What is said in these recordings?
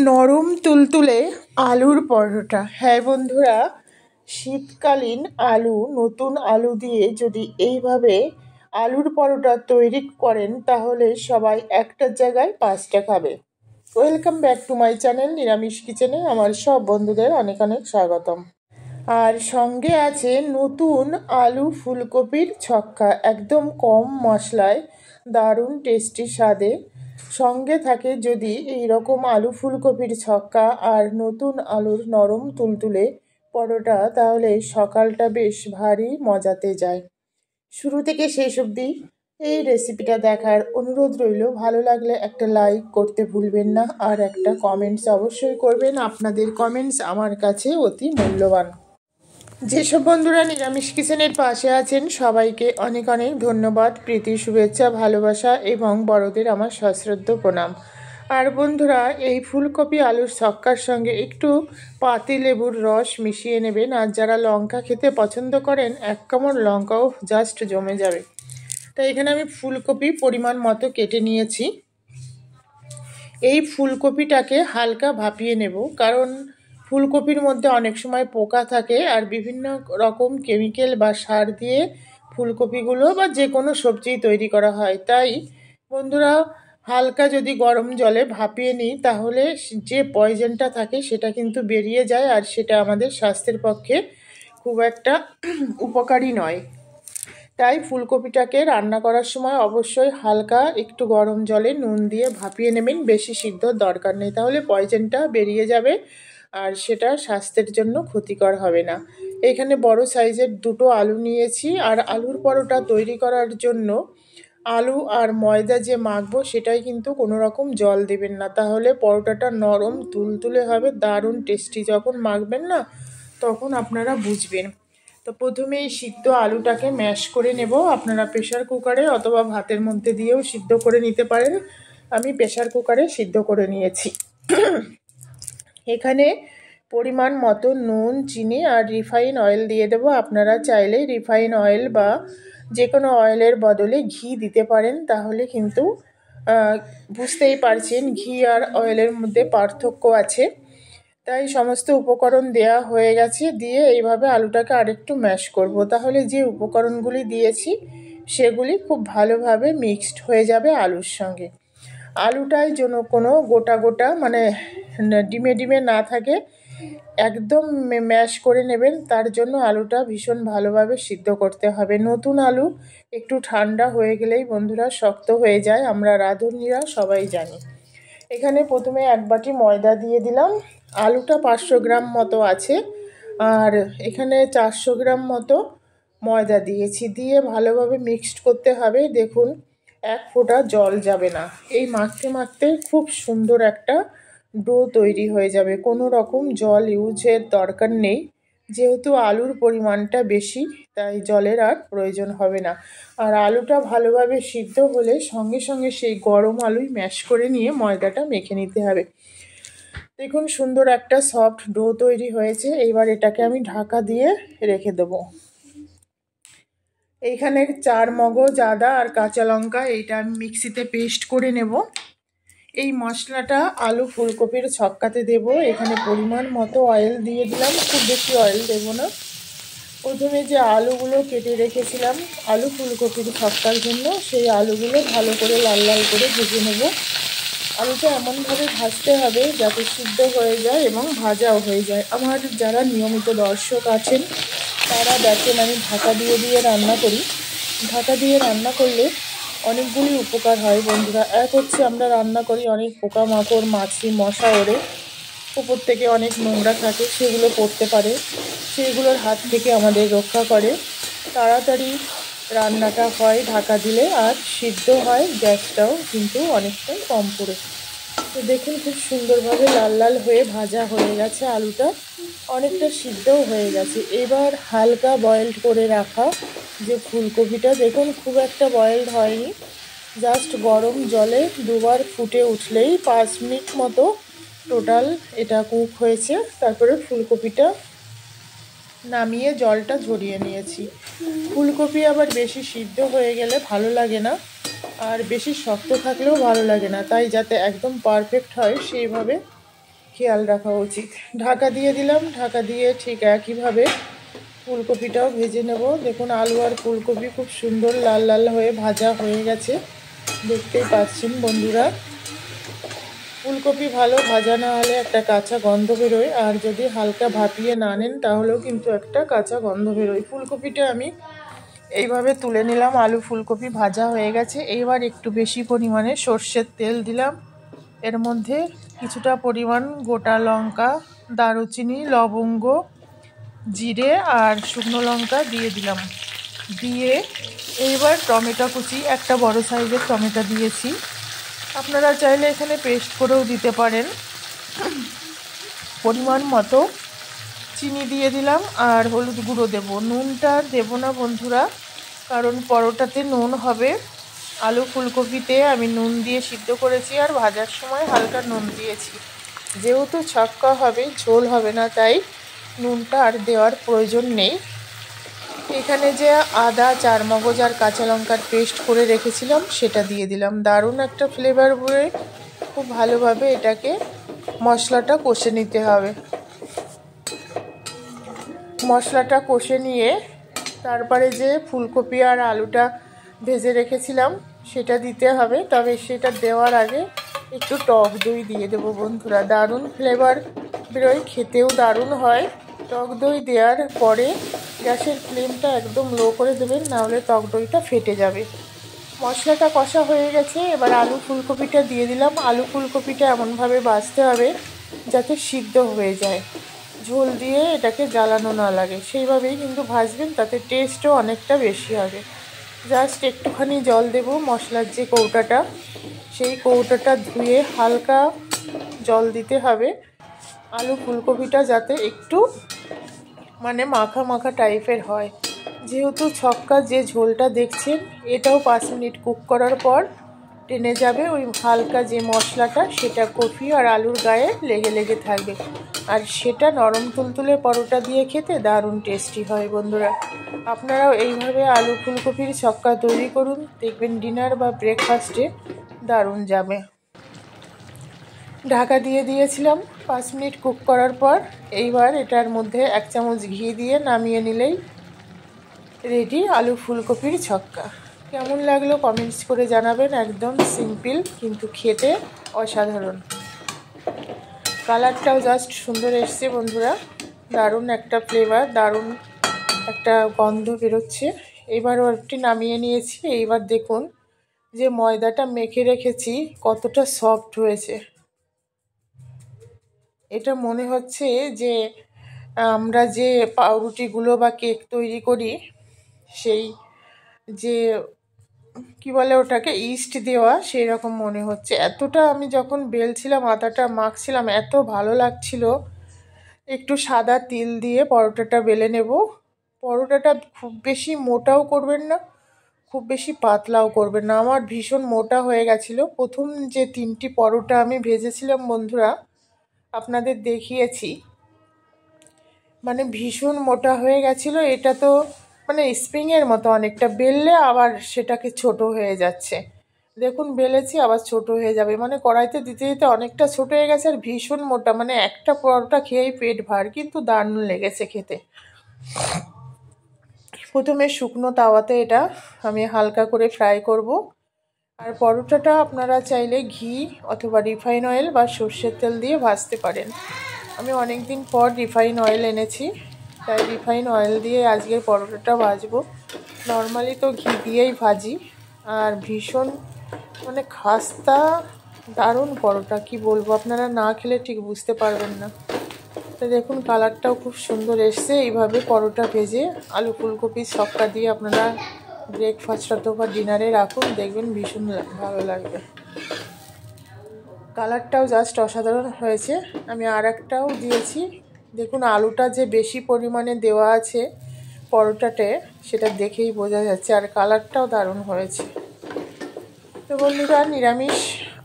নরম তুলতুলে আলুর পরোটা। হ্যাঁ বন্ধুরা, শীতকালীন আলু, নতুন আলু দিয়ে যদি এইভাবে আলুর পরোটা তৈরি করেন তাহলে সবাই একটার জায়গায় 5টা খাবে। Welcome back to my channel নিরামিষ কিচেনে আমার সব বন্ধুদের অনেক অনেক স্বাগতম। আর সঙ্গে আছে নতুন আলু ফুলকপির ছক্কা, একদম কম মশলায় দারুণ টেস্টি স্বাদে। সঙ্গে থাকে যদি এই রকম আলু ফুলকপির ছক্কা আর নতুন আলুর নরম তুলতুলে পরোটা, তাহলে সকালটা বেশ ভারী মজাতে যায়। শুরু থেকে শেষ অবধি এই রেসিপিটা দেখার অনুরোধ রইল। ভালো লাগলে একটা লাইক করতে ভুলবেন না, আর একটা কমেন্টস অবশ্যই করবেন। আপনাদের কমেন্টস আমার কাছে অতি মূল্যবান। যেসব বন্ধুরা নিরামিষ কিচেনের পাশে আছেন সবাইকে অনেক অনেক ধন্যবাদ, প্রীতি, শুভেচ্ছা, ভালোবাসা এবং বড়দের আমার সশ্রদ্ধ প্রণাম। আর বন্ধুরা, এই ফুলকপি আলুর ছক্কার সঙ্গে একটু পাতিলেবুর রস মিশিয়ে নেবেন। আর যারা লঙ্কা খেতে পছন্দ করেন, 1 কামড় লঙ্কাও জাস্ট জমে যাবে। তাই এখানে আমি ফুলকপি পরিমাণ মতো কেটে নিয়েছি। এই ফুলকপিটাকে হালকা ভাপিয়ে নেব, কারণ ফুলকপির মধ্যে অনেক সময় পোকা থাকে আর বিভিন্ন রকম কেমিক্যাল বা সার দিয়ে ফুলকপিগুলো বা যে কোনো সবজি তৈরি করা হয়। তাই বন্ধুরা, হালকা যদি গরম জলে ভাপিয়ে নিই তাহলে যে পয়জনটা থাকে সেটা কিন্তু বেরিয়ে যায়, আর সেটা আমাদের স্বাস্থ্যের পক্ষে খুব একটা উপকারী নয়। তাই ফুলকপিটাকে রান্না করার সময় অবশ্যই হালকা একটু গরম জলে নুন দিয়ে ভাপিয়ে নেবেন। বেশি সিদ্ধর দরকার নেই, তাহলে পয়জনটা বেরিয়ে যাবে আর সেটা স্বাস্থ্যের জন্য ক্ষতিকর হবে না। এখানে বড় সাইজের 2টো আলু নিয়েছি। আর আলুর পরোটা তৈরি করার জন্য আলু আর ময়দা যে মাখবো সেটাই কিন্তু কোনো রকম জল দেবেন না, তাহলে পরোটাটা নরম তুলতুলে হবে, দারুণ টেস্টি। যখন মাখবেন না তখন আপনারা বুঝবেন। তো প্রথমে এই সিদ্ধ আলুটাকে ম্যাশ করে নেব। আপনারা প্রেশার কুকারে অথবা ভাতের মধ্যে দিয়েও সিদ্ধ করে নিতে পারেন। আমি প্রেশার কুকারে সিদ্ধ করে নিয়েছি। এখানে পরিমাণ মতো নুন, চিনি আর রিফাইন অয়েল দিয়ে দেবো। আপনারা চাইলে রিফাইন অয়েল বা যে কোনো অয়েলের বদলে ঘি দিতে পারেন, তাহলে কিন্তু বুঝতেই পারছেন ঘি আর অয়েলের মধ্যে পার্থক্য আছে। তাই সমস্ত উপকরণ দেয়া হয়ে গেছে। দিয়ে এইভাবে আলুটাকে আরেকটু ম্যাশ করব, তাহলে যে উপকরণগুলি দিয়েছি সেগুলি খুব ভালোভাবে মিক্সড হয়ে যাবে আলুর সঙ্গে। আলুটায় যেন কোনো গোটা গোটা মানে ডিমে ডিমে না থাকে, একদম ম্যাশ করে নেবেন। তার জন্য আলুটা ভীষণ ভালোভাবে সিদ্ধ করতে হবে। নতুন আলু একটু ঠান্ডা হয়ে গেলেই বন্ধুরা শক্ত হয়ে যায়, আমরা রাঁধুনিরা সবাই জানি। এখানে প্রথমে 1 বাটি ময়দা দিয়ে দিলাম। আলুটা 500 গ্রাম মতো আছে, আর এখানে 400 গ্রাম মতো ময়দা দিয়েছি। দিয়ে ভালোভাবে মিক্সড করতে হবে। দেখুন, 1 ফোঁটা জল যাবে না। এই মাখতে মাখতে খুব সুন্দর একটা ডো তৈরি হয়ে যাবে। কোনো রকম জল ইউজের দরকার নেই, যেহেতু আলুর পরিমাণটা বেশি, তাই জলের আর প্রয়োজন হবে না। আর আলুটা ভালোভাবে সিদ্ধ হলে সঙ্গে সঙ্গে সেই গরম আলুই ম্যাশ করে নিয়ে ময়দাটা মেখে নিতে হবে। দেখুন, সুন্দর একটা সফট ডো তৈরি হয়েছে। এইবার এটাকে আমি ঢাকা দিয়ে রেখে দেবো। এইখানে 4 মগজ আদা আর কাঁচা লঙ্কা, এইটা আমি মিক্সিতে পেস্ট করে নেব। এই মশলাটা আলু ফুলকপির ছক্কাতে দেব। এখানে পরিমাণ মতো অয়েল দিয়ে দিলাম, খুব বেশি অয়েল দেব না। প্রথমে যে আলুগুলো কেটে রেখেছিলাম আলু ফুলকপির ছক্কার জন্য, সেই আলুগুলো ভালো করে লাল লাল করে ভেজে নেব। আলুটা এমনভাবে ভাজতে হবে যাতে সিদ্ধ হয়ে যায় এবং ভাজাও হয়ে যায়। আমার যারা নিয়মিত দর্শক আছেন তারা দেখেন আমি ঢাকা দিয়ে দিয়ে রান্না করি। ঢাকা দিয়ে রান্না করলে অনেকগুলি উপকার হয় বন্ধুরা। এক হচ্ছে আমরা রান্না করি, অনেক পোকামাকড়, মাছি, মশা ওড়ে, উপর থেকে অনেক নোংরা থাকে, সেগুলো পড়তে পারে, সেগুলোর হাত থেকে আমাদের রক্ষা করে। তাড়াতাড়ি রান্নাটা হয় ঢাকা দিলে, আর সিদ্ধ হয়, গ্যাসটাও কিন্তু অনেকটাই কম পড়ে। তো দেখুন, খুব সুন্দরভাবে লাল লাল হয়ে ভাজা হয়ে গেছে, আলুটা অনেকটা সিদ্ধও হয়ে গেছে। এবার হালকা বয়েলড করে রাখা যে ফুলকপিটা, দেখুন খুব একটা বয়েলড হয়নি, জাস্ট গরম জলে 2বার ফুটে উঠলেই 5 মিনিট মতো টোটাল এটা কুক হয়েছে। তারপরে ফুলকপিটা নামিয়ে জলটা ঝরিয়ে নিয়েছি। ফুলকপি আবার বেশি সিদ্ধ হয়ে গেলে ভালো লাগে না, আর বেশি শক্ত থাকলেও ভালো লাগে না। তাই যাতে একদম পারফেক্ট হয় সেইভাবে খেয়াল রাখা উচিত। ঢাকা দিয়ে দিলাম, ঢাকা দিয়ে ঠিক একইভাবে ফুলকপিটাও ভেজে নেব। দেখুন আলু আর ফুলকপি খুব সুন্দর লাল লাল হয়ে ভাজা হয়ে গেছে, দেখতেই পাচ্ছেন বন্ধুরা। ফুলকপি ভালো ভাজা না হলে একটা কাঁচা গন্ধ বেরোয়, আর যদি হালকা ভাপিয়ে না নেন তাহলেও কিন্তু একটা কাঁচা গন্ধ বেরোয়। ফুলকপিটা আমি এইভাবে তুলে নিলাম, আলু ফুলকপি ভাজা হয়ে গেছে। এইবার একটু বেশি পরিমাণে সর্ষের তেল দিলাম, এর মধ্যে কিছুটা পরিমাণ গোটা লঙ্কা, দারুচিনি, লবঙ্গ, জিরে আর শুকনো লঙ্কা দিয়ে দিলাম। দিয়ে এইবার টমেটো কুচি, একটা বড় সাইজের টমেটো দিয়েছি, আপনারা চাইলে এখানে পেস্ট করেও দিতে পারেন। পরিমাণ মতো চিনি দিয়ে দিলাম আর হলুদ গুঁড়ো দেব। নুনটা দেব না বন্ধুরা, কারণ পরোটাতে নুন হবে। আলু ফুলকপিতে আমি নুন দিয়ে সিদ্ধ করেছি আর ভাজার সময় হালকা নুন দিয়েছি। যেহেতু ছক্কা হবে, ঝোল হবে না, তাই নুনটা আর দেওয়ার প্রয়োজন নেই। এখানে যে আদা, চারমগজ আর কাঁচা লঙ্কার পেস্ট করে রেখেছিলাম সেটা দিয়ে দিলাম। দারুণ একটা ফ্লেভার বয়ে খুব ভালোভাবে এটাকে মশলাটা কষে নিতে হবে। মশলাটা কষে নিয়ে তারপরে যে ফুলকপি আর আলুটা ভেজে রেখেছিলাম সেটা দিতে হবে। তবে সেটা দেওয়ার আগে একটু টক দই দিয়ে দেবো বন্ধুরা, দারুণ ফ্লেভার বেরোয়, খেতেও দারুণ হয়। টক দই দেওয়ার পরে গ্যাসের ফ্লেমটা একদম লো করে দেবেন, নাহলে টক দইটা ফেটে যাবে। মশলাটা কষা হয়ে গেছে, এবার আলু ফুলকপিটা দিয়ে দিলাম। আলু ফুলকপিটা এমনভাবে ভাজতে হবে যাতে সিদ্ধ হয়ে যায়, ঝোল দিয়ে এটাকে জ্বালানো না লাগে, সেইভাবেই কিন্তু ভাজবেন, তাতে টেস্টও অনেকটা বেশি হবে। জাস্ট একটুখানি জল দেব, মশলার যে কৌটাটা সেই কৌটাটা ধুয়ে হালকা জল দিতে হবে। আলু ফুলকপিটা যাতে একটু মানে মাখা মাখা টাইপের হয়। যেহেতু ছক্কা যে ঝোলটা দেখছেন, এটাও 5 মিনিট কুক করার পর টেনে যাবে। ওই হালকা যে মশলাটা সেটা কপি আর আলুর গায়ে লেগে লেগে থাকবে, আর সেটা নরম তুলতুলে পরোটা দিয়ে খেতে দারুণ টেস্টি হয় বন্ধুরা। আপনারাও এইভাবে আলু ফুলকপির ছক্কা তৈরি করুন, দেখবেন ডিনার বা ব্রেকফাস্টে দারুণ যাবে। ঢাকা দিয়ে দিয়েছিলাম 5 মিনিট কুক করার পর। এইবার এটার মধ্যে 1 চামচ ঘি দিয়ে নামিয়ে নিলেই রেডি আলু ফুলকপির ছক্কা। কেমন লাগলো কমেন্টস করে জানাবেন। একদম সিম্পল কিন্তু খেতে অসাধারণ। কালারটাও জাস্ট সুন্দর এসছে বন্ধুরা, দারুণ একটা ফ্লেভার, দারুণ একটা গন্ধ বেরোচ্ছে। এবারও একটি নামিয়ে নিয়েছি। এইবার দেখুন যে ময়দাটা মেখে রেখেছি কতটা সফট হয়েছে। এটা মনে হচ্ছে যে আমরা যে পাউরুটিগুলো বা কেক তৈরি করি সেই যে কি বলে ওটাকে ইস্ট দেওয়া, সেই রকম মনে হচ্ছে। এতটা আমি যখন বেলছিলাম, আটাটা মাখছিলাম, এত ভালো লাগছিল। একটু সাদা তিল দিয়ে পরোটাটা বেলে নেব। পরোটাটা খুব বেশি মোটাও করবেন না, খুব বেশি পাতলাও করবেন না। আমার ভীষণ মোটা হয়ে গেছিলো। প্রথম যে 3টি পরোটা আমি ভেজেছিলাম বন্ধুরা, আপনাদের দেখিয়েছি, মানে ভীষণ মোটা হয়ে গেছিলো। এটা তো মানে স্প্রিংয়ের মতো, অনেকটা বেললে আবার সেটাকে ছোট হয়ে যাচ্ছে। দেখুন বেলেছি আবার ছোট হয়ে যাবে, মানে কড়াইতে দিতে দিতে অনেকটা ছোট হয়ে গেছে। আর ভীষণ মোটা, মানে একটা পরোটা খেয়েই পেট ভার, কিন্তু দারুণ লেগেছে খেতে। প্রথমে শুকনো তাওয়াতে এটা আমি হালকা করে ফ্রাই করব। আর পরোটাটা আপনারা চাইলে ঘি অথবা রিফাইন অয়েল বা সর্ষের তেল দিয়ে ভাজতে পারেন। আমি অনেক দিন পর রিফাইন অয়েল এনেছি, তাই রিফাইন অয়েল দিয়ে আজকের পরোটাটা ভাজবো। নর্মালি তো ঘি দিয়েই ভাজি। আর ভীষণ মানে খাস্তা দারুণ পরোটা, কি বলবো, আপনারা না খেলে ঠিক বুঝতে পারবেন না। তো দেখুন কালারটাও খুব সুন্দর এসছে। এইভাবে পরোটা ভেজে আলু ফুলকপির ছক্কা দিয়ে আপনারা ব্রেকফাস্ট অথবা ডিনারে রাখুন, দেখবেন ভীষণ ভালো লাগবে। কালারটাও জাস্ট অসাধারণ হয়েছে। আমি আর একটাও দিয়েছি, দেখুন আলুটা যে বেশি পরিমাণে দেওয়া আছে পরোটাতে সেটা দেখেই বোঝা যাচ্ছে, আর কালারটাও দারুণ হয়েছে। তো বন্ধুরা, নিরামিষ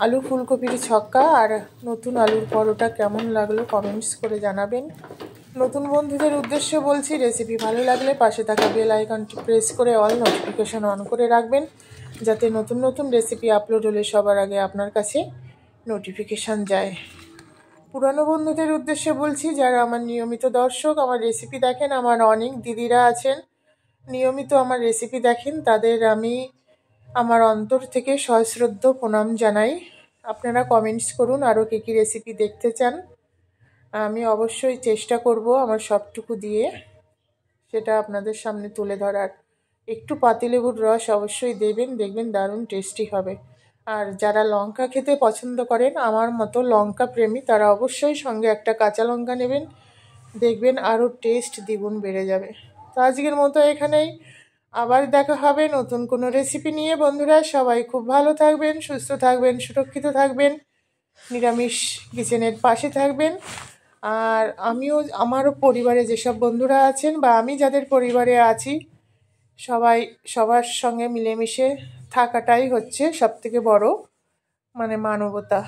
আলু ফুলকপির ছক্কা আর নতুন আলুর পরোটা কেমন লাগলো কমেন্টস করে জানাবেন। নতুন বন্ধুদের উদ্দেশ্যে বলছি, রেসিপি ভালো লাগলে পাশে থাকা বেল আইকনটি প্রেস করে অল নোটিফিকেশন অন করে রাখবেন, যাতে নতুন নতুন রেসিপি আপলোড হলে সবার আগে আপনার কাছে নোটিফিকেশান যায়। পুরানো বন্ধুদের উদ্দেশ্যে বলছি, যারা আমার নিয়মিত দর্শক, আমার রেসিপি দেখেন, আমার অনেক দিদিরা আছেন নিয়মিত আমার রেসিপি দেখেন, তাদের আমি আমার অন্তর থেকে সশ্রদ্ধ প্রণাম জানাই। আপনারা কমেন্টস করুন আরও কী কী রেসিপি দেখতে চান। আমি অবশ্যই চেষ্টা করব আমার সবটুকু দিয়ে সেটা আপনাদের সামনে তুলে ধরার। একটু পাতিলেবুর রস অবশ্যই দেবেন, দেখবেন দারুণ টেস্টি হবে। আর যারা লঙ্কা খেতে পছন্দ করেন, আমার মতো লঙ্কা প্রেমী, তারা অবশ্যই সঙ্গে একটা কাঁচা লঙ্কা নেবেন, দেখবেন আরও টেস্ট দ্বিগুণ বেড়ে যাবে। তো আজকের মতো এখানেই, আবার দেখা হবে নতুন কোনো রেসিপি নিয়ে। বন্ধুরা সবাই খুব ভালো থাকবেন, সুস্থ থাকবেন, সুরক্ষিত থাকবেন, নিরামিষ কিচেনের পাশে থাকবেন। আর আমিও, আমারও পরিবারে যেসব বন্ধুরা আছেন বা আমি যাদের পরিবারে আছি, সবাই সবার সঙ্গে মিলেমিশে থাকাটাই হচ্ছে সবথেকে বড় মানবতা।